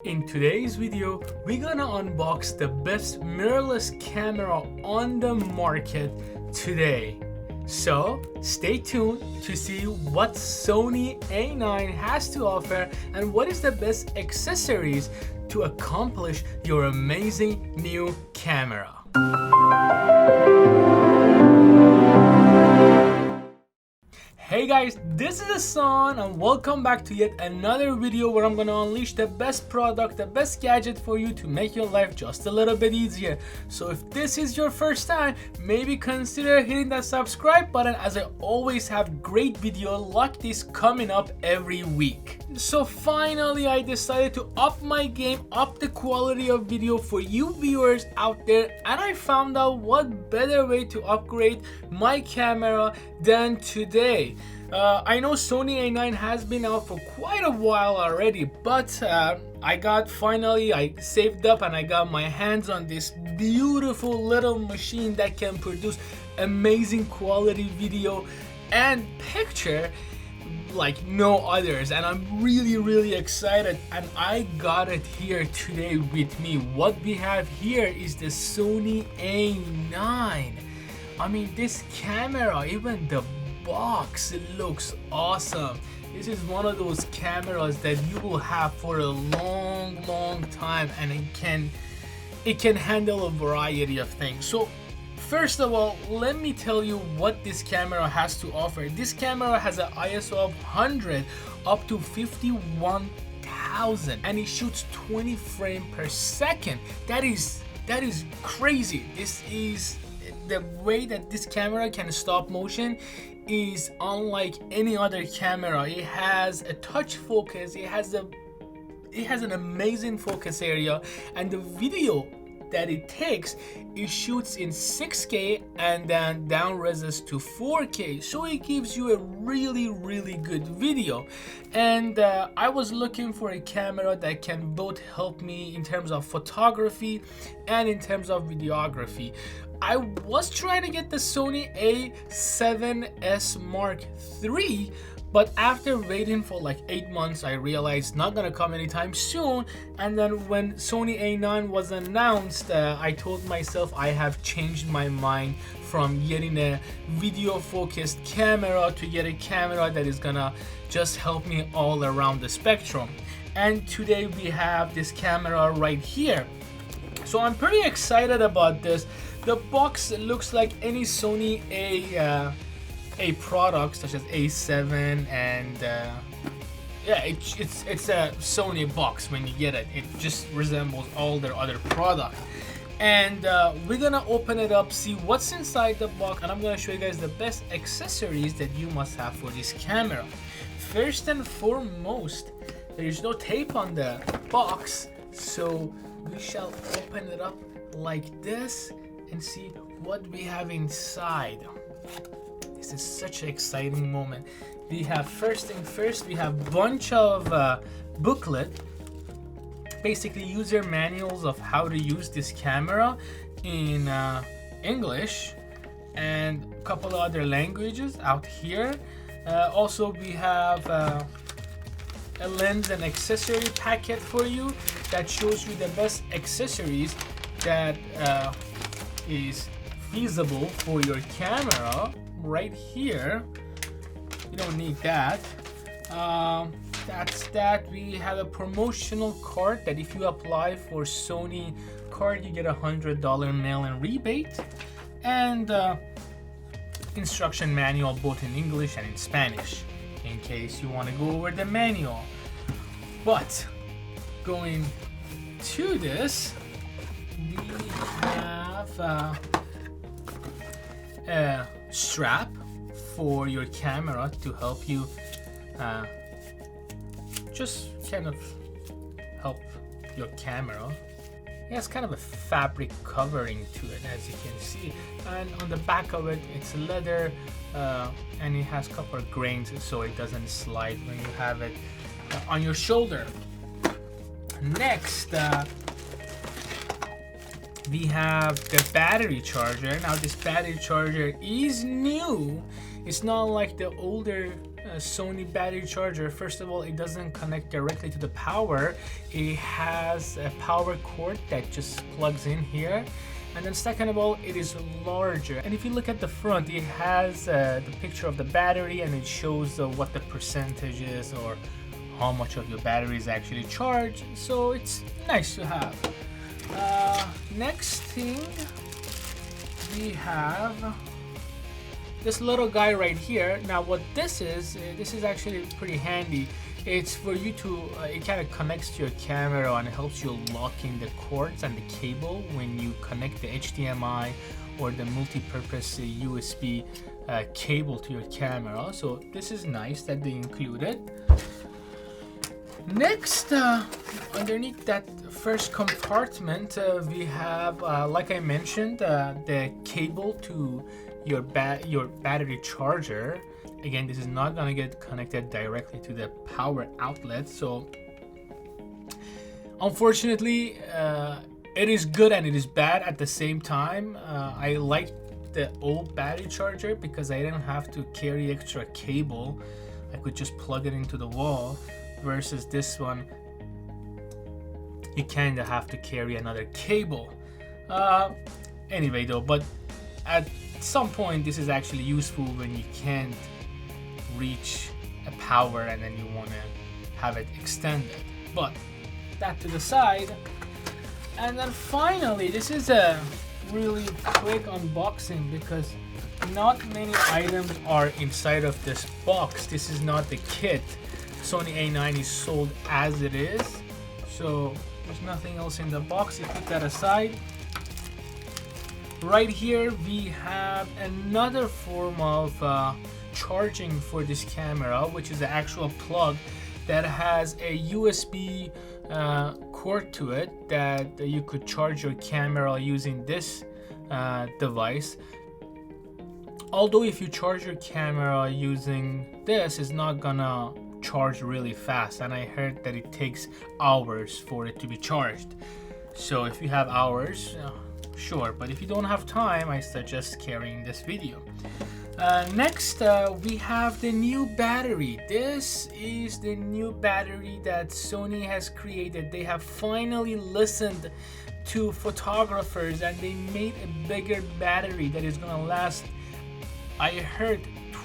In today's video, we're gonna unbox the best mirrorless camera on the market today. So stay tuned to see what Sony A9 has to offer and what is the best accessories to accomplish your amazing new camera. Hey guys, this is Hassan and welcome back to yet another video where I'm gonna unleash the best product, the best gadget for you to make your life just a little bit easier. So if this is your first time, maybe consider hitting that subscribe button, as I always have great videos like this coming up every week. So finally I decided to up my game, up the quality of video for you viewers out there, and I found out what better way to upgrade my camera than today. I know Sony A9 has been out for quite a while already, but I saved up and I got my hands on this beautiful little machine that can produce amazing quality video and picture like no others, and I'm really excited, and I got it here today with me. What we have here is the Sony A9. I mean, this camera, even the box, it looks awesome. This is one of those cameras that you will have for a long time, and it can handle a variety of things. So first of all, let me tell you what this camera has to offer. This camera has an ISO of 100 up to 51,000, and it shoots 20 frames per second. That is crazy. This is the way that this camera can stop motion is unlike any other camera. It has a touch focus, it has an amazing focus area, and the video that it takes, it shoots in 6K and then down reses to 4K, so it gives you a really good video. And I was looking for a camera that can both help me in terms of photography and in terms of videography. I was trying to get the Sony A7S Mark III, but after waiting for like 8 months, I realized not gonna come anytime soon. And then when Sony A9 was announced, I told myself I have changed my mind from getting a video focused camera to get a camera that is gonna just help me all around the spectrum. And today we have this camera right here. So I'm pretty excited about this. The box looks like any Sony A product, such as A7, and yeah, it's a Sony box. When you get it, it just resembles all their other products. And we're gonna open it up, see what's inside the box, and I'm gonna show you guys the best accessories that you must have for this camera. First and foremost, there is no tape on the box, so we shall open it up like this and see what we have inside. This is such an exciting moment. We have first thing first, we have a bunch of booklet, basically user manuals of how to use this camera in English and a couple of other languages out here. Also we have a lens and accessory packet for you that shows you the best accessories that is feasible for your camera. Right here, you don't need that. That's that. We have a promotional card that if you apply for Sony card, you get $100 mail-in rebate, and instruction manual both in English and in Spanish in case you want to go over the manual. But going to this, we have a strap for your camera to help you just kind of help your camera. It has kind of a fabric covering to it, as you can see, and on the back of it, it's leather, and it has copper grains so it doesn't slide when you have it on your shoulder. Next, we have the battery charger. Now this battery charger is new. It's not like the older Sony battery charger. First of all, it doesn't connect directly to the power. It has a power cord that just plugs in here. And then second of all, it is larger. And if you look at the front, it has the picture of the battery, and it shows what the percentage is or how much of your battery is actually charged. So it's nice to have. Next thing, we have this little guy right here. Now what this is actually pretty handy. It's for you to, it kind of connects to your camera and helps you lock in the cords and the cable when you connect the HDMI or the multi-purpose USB cable to your camera. So this is nice that they included. Next, underneath that first compartment, we have, like I mentioned, the cable to your battery charger. Again, this is not gonna get connected directly to the power outlet, so unfortunately, it is good and it is bad at the same time. I like the old battery charger because I didn't have to carry extra cable. I could just plug it into the wall. Versus this one, you kind of have to carry another cable. Anyway though, but at some point this is actually useful when you can't reach a power and then you want to have it extended. But that to the side. And then finally, this is a really quick unboxing because not many items are inside of this box. This is not the kit. Sony A9 is sold as it is, so there's nothing else in the box. You put that aside. Right here we have another form of charging for this camera, which is the actual plug that has a USB cord to it that you could charge your camera using this device. Although if you charge your camera using this, it's not gonna charge really fast, and I heard that it takes hours for it to be charged. So if you have hours, sure, but if you don't have time, I suggest carrying this video. Next, we have the new battery. This is the new battery that Sony has created. They have finally listened to photographers and they made a bigger battery that is gonna last, I heard,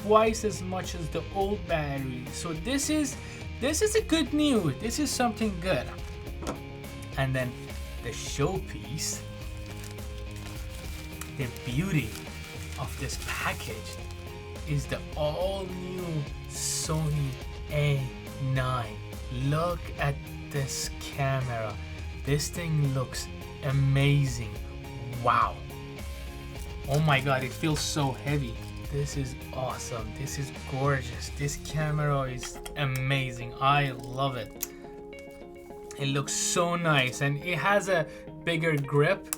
twice as much as the old battery. So this is a good news. This is something good. And then the showpiece, the beauty of this package is the all new Sony A9. Look at this camera. This thing looks amazing. Wow. Oh my god, it feels so heavy. This is awesome. This is gorgeous. This camera is amazing. I love it. It looks so nice and it has a bigger grip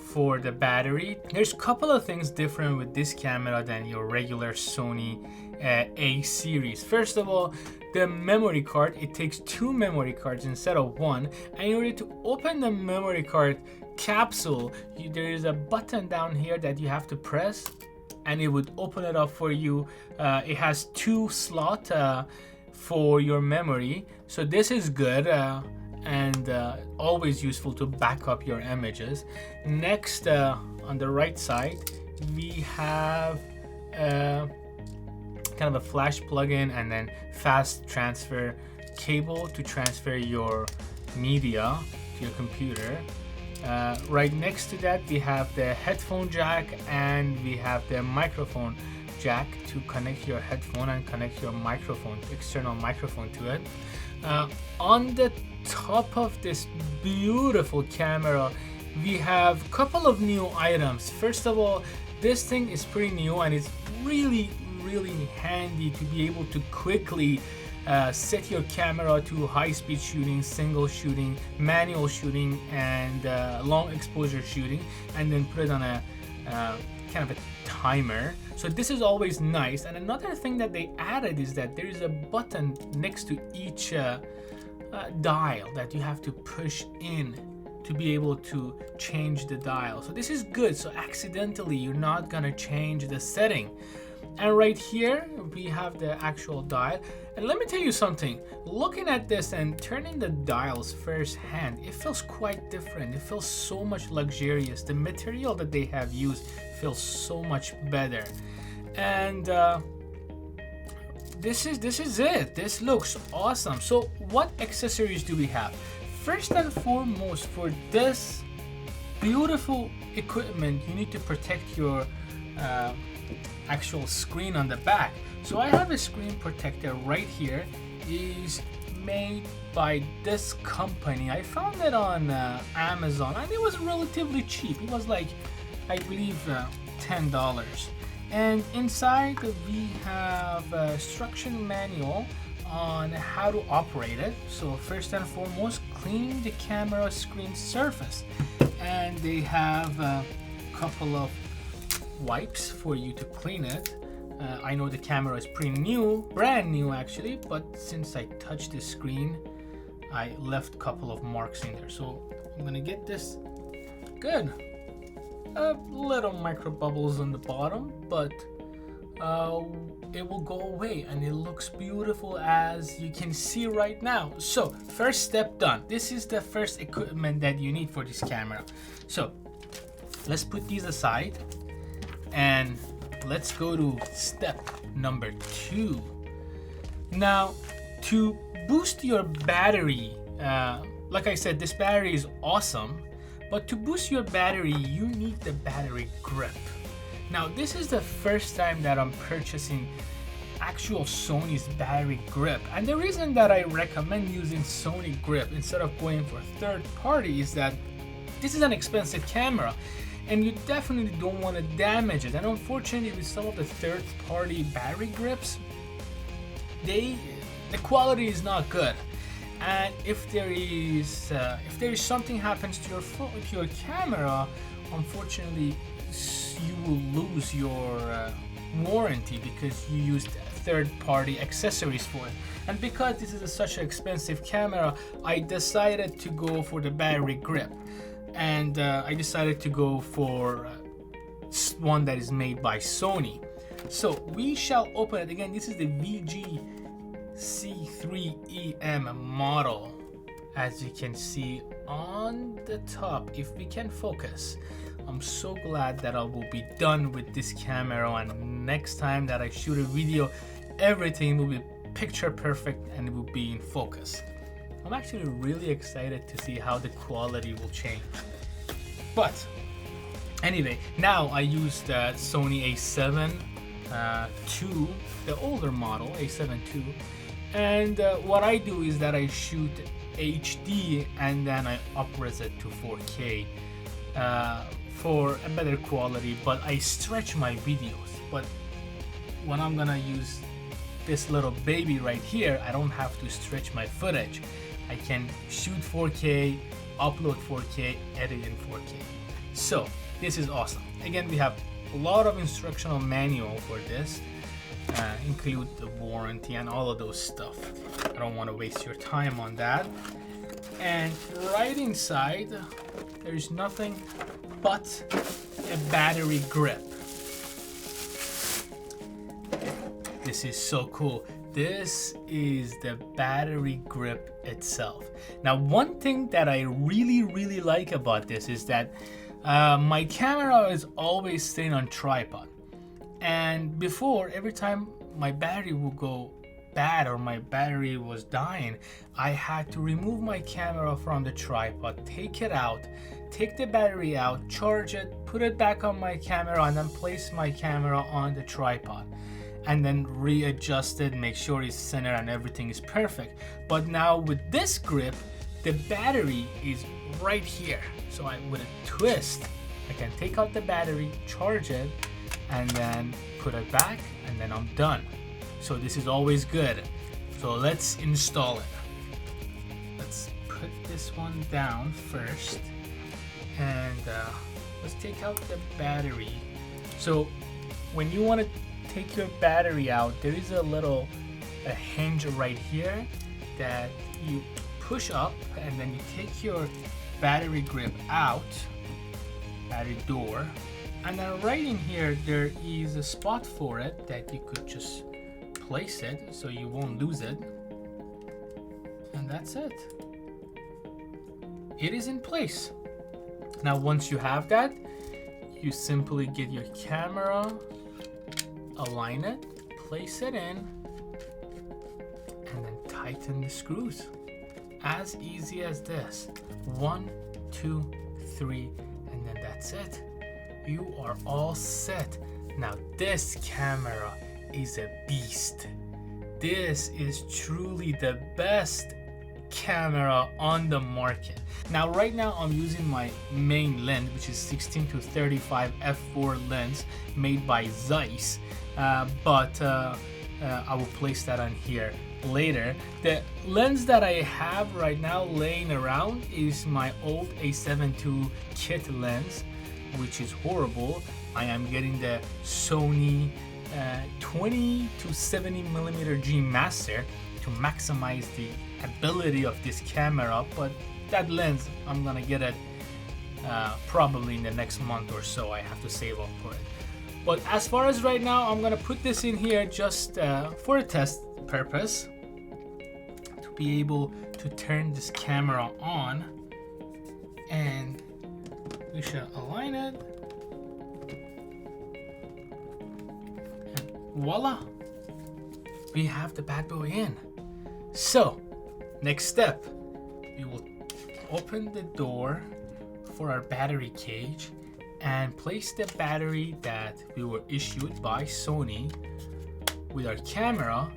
for the battery. There's a couple of things different with this camera than your regular Sony A series. First of all, the memory card, it takes 2 memory cards instead of 1. And in order to open the memory card capsule, there is a button down here that you have to press and it would open it up for you. It has 2 slots for your memory, so this is good and always useful to back up your images. Next, on the right side, we have kind of a flash plug-in and then fast transfer cable to transfer your media to your computer. Right next to that we have the headphone jack and we have the microphone jack to connect your headphone and connect your microphone, external microphone to it. On the top of this beautiful camera we have a couple of new items. First of all, this thing is pretty new and it's really handy to be able to quickly set your camera to high-speed shooting, single shooting, manual shooting, and long exposure shooting, and then put it on a kind of a timer. So this is always nice. And another thing that they added is that there is a button next to each dial that you have to push in to be able to change the dial. So this is good. So accidentally you're not gonna change the setting. And right here we have the actual dial. And let me tell you something, looking at this and turning the dials firsthand, it feels quite different. It feels so much luxurious. The material that they have used feels so much better. And this is it. This looks awesome. So what accessories do we have? First and foremost, for this beautiful equipment, you need to protect your actual screen on the back. So I have a screen protector right here. It is made by this company. I found it on Amazon and it was relatively cheap. It was like, I believe, $10. And inside we have a instructional manual on how to operate it. So first and foremost, clean the camera screen surface. And they have a couple of wipes for you to clean it. I know the camera is pretty new, brand new actually, but since I touched the screen, I left a couple of marks in there. So I'm gonna get this good. Little micro bubbles on the bottom, but it will go away and it looks beautiful as you can see right now. So first step done. This is the first equipment that you need for this camera. So let's put these aside and let's go to step number 2. Now, to boost your battery, like I said, this battery is awesome, but to boost your battery, you need the battery grip. Now, this is the first time that I'm purchasing actual Sony's battery grip, and the reason that I recommend using Sony grip instead of going for third party is that this is an expensive camera and you definitely don't want to damage it. And unfortunately, with some of the third-party battery grips, the quality is not good. And if there is something happens to your camera, unfortunately, you will lose your warranty because you used third-party accessories for it. And because this is such an expensive camera, I decided to go for the battery grip. And I decided to go for one that is made by Sony. So we shall open it again. This is the VG-C3EM model. As you can see on the top, if we can focus. I'm so glad that I will be done with this camera, and next time that I shoot a video, everything will be picture perfect and it will be in focus. I'm actually really excited to see how the quality will change. But anyway, now I use the Sony A7 II, the older model, A7 II. And what I do is that I shoot HD and then I up-res it to 4K for a better quality, but I stretch my videos. But when I'm gonna use this little baby right here, I don't have to stretch my footage. I can shoot 4K, upload 4K, edit in 4K. So this is awesome. Again, we have a lot of instructional manual for this, include the warranty and all of those stuff. I don't want to waste your time on that. And right inside, there's nothing but a battery grip. This is so cool. This is the battery grip itself. Now, one thing that I really like about this is that my camera is always staying on tripod. And before, every time my battery would go bad or my battery was dying, I had to remove my camera from the tripod, take it out, take the battery out, charge it, put it back on my camera, and then place my camera on the tripod. And then readjust it, make sure it's centered and everything is perfect. But now with this grip, the battery is right here. So with a twist, I can take out the battery, charge it, and then put it back, and then I'm done. So this is always good. So let's install it. Let's put this one down first, and let's take out the battery. So when you want to take your battery out, there is a hinge right here that you push up, and then you take your battery grip out, battery door, And then right in here, there is a spot for it that you could just place it so you won't lose it. And that's it. It is in place. Now, once you have that, you simply get your camera, align it, place it in, and then tighten the screws. As easy as this. 1, 2, 3, and then that's it. You are all set. Now, this camera is a beast. This is truly the best camera on the market. Now, right now I'm using my main lens, which is 16-35 f4 lens made by Zeiss, but I will place that on here later. The lens that I have right now laying around is my old A7 II kit lens, which is horrible. I am getting the Sony 20-70mm G Master to maximize the ability of this camera, but that lens I'm gonna get it probably in the next month or so. I have to save up for it. But as far as right now, I'm gonna put this in here just for a test purpose, to be able to turn this camera on, and we shall align it, and voila, we have the bad boy in. So next step, we will open the door for our battery cage and place the battery that we were issued by Sony with our camera.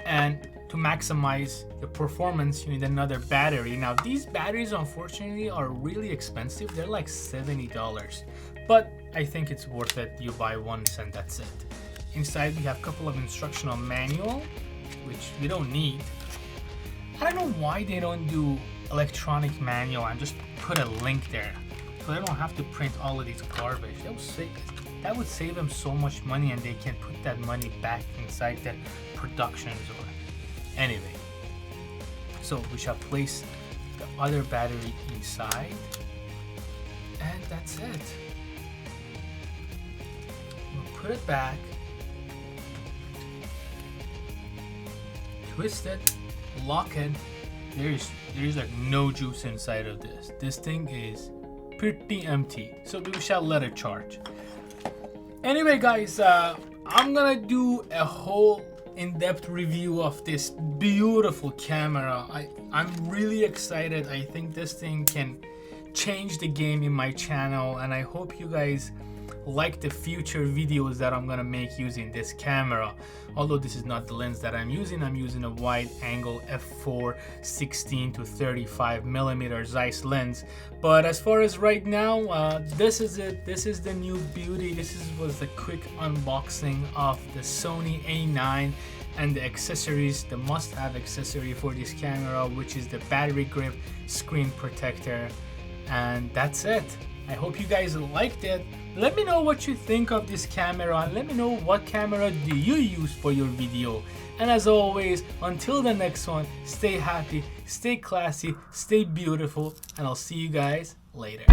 And to maximize the performance, you need another battery. Now, these batteries unfortunately are really expensive. They're like $70, but I think it's worth it. You buy once and that's it. Inside we have a couple of instructional manual, which we don't need. I don't know why they don't do electronic manual and just put a link there, so they don't have to print all of these garbage. That would save them so much money, and they can put that money back inside the productions or anyway. So we shall place the other battery inside, and that's it. We'll put it back, twist it, lock it. There's like no juice inside of this. This thing is pretty empty, so we shall let it charge. Anyway guys, I'm gonna do a whole in-depth review of this beautiful camera. I'm really excited. I think this thing can change the game in my channel, and I hope you guys like the future videos that I'm gonna make using this camera. Although this is not the lens that I'm using a wide angle f4 16-35mm Zeiss lens. But as far as right now, this is it. This is the new beauty. Was the quick unboxing of the Sony A9 and the accessories, the must-have accessory for this camera, which is the battery grip screen protector. And that's it. I hope you guys liked it. Let me know what you think of this camera, and let me know what camera do you use for your video. And as always, until the next one, stay happy, stay classy, stay beautiful, and I'll see you guys later.